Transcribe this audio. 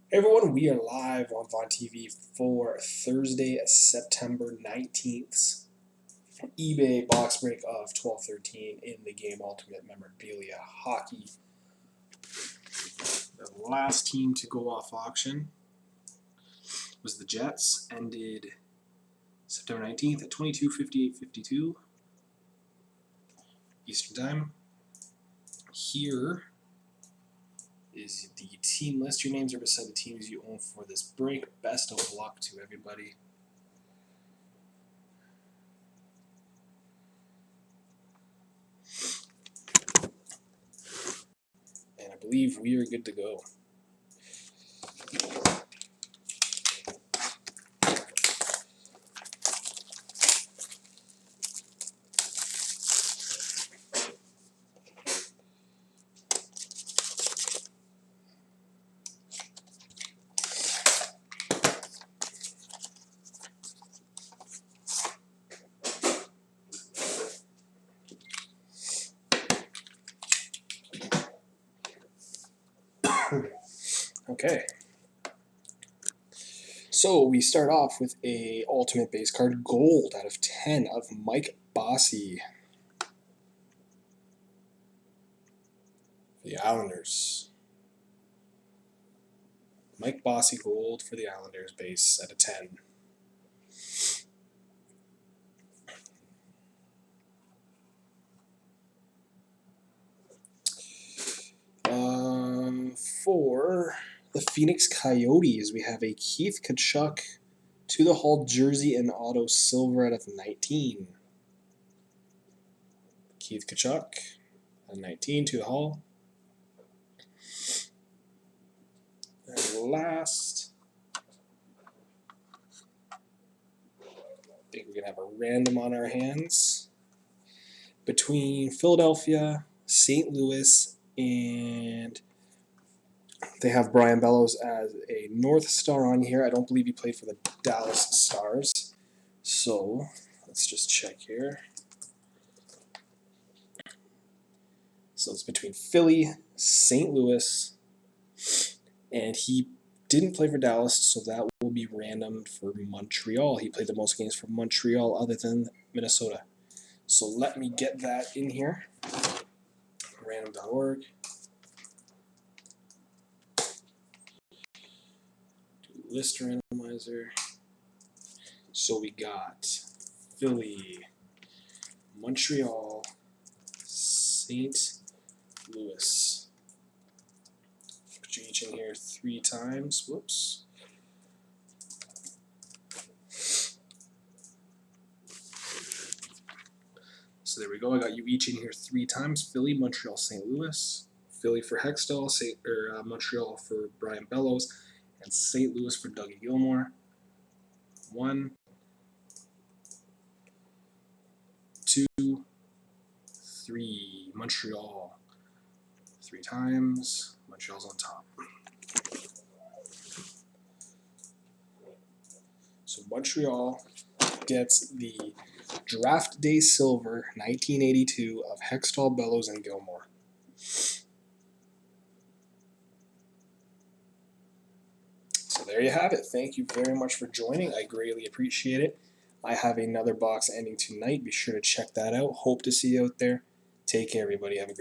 Hey everyone, we are live on Vaughn TV for Thursday, September 19th. eBay box break of 12/13 in the game Ultimate Memorabilia Hockey. The last team to go off auction was the Jets, ended September 19th at 22:58:52 Eastern Time. Here is the team list. Your names are beside the teams you own for this break. Best of luck to everybody. And I believe we are good to go. Okay. So we start off with a ultimate base card, gold out of 10 of Mike Bossy for the Islanders. Mike Bossy gold for the Islanders base out of 10. For the Phoenix Coyotes, we have a Keith Tkachuk to the Hall jersey and auto silver out of 19. Keith Tkachuk at 19 to the Hall. And last, I think we're going to have a random on our hands between Philadelphia, St. Louis, and they have Brian Bellows as a North Star on here. I don't believe he played for the Dallas Stars. So let's just check here. So it's between Philly, St. Louis, and he didn't play for Dallas, so that will be random for Montreal. He played the most games for Montreal other than Minnesota. So let me get that in here. Random.org. List randomizer. So we got Philly, Montreal, St. Louis. Put you each in here 3 times. Whoops. So there we go. I got you each in here 3 times. Philly, Montreal, St. Louis. Philly for Hextall, Montreal for Brian Bellows, and St. Louis for Dougie Gilmore. 1, 2, 3. Montreal 3 times. Montreal's on top. So Montreal gets the Draft Day Silver 1982 of Hextall, Bellows, and Gilmore. So there you have it. Thank you very much for joining. I greatly appreciate it. I have another box ending tonight. Be sure to check that out. Hope to see you out there. Take care, everybody. Have a great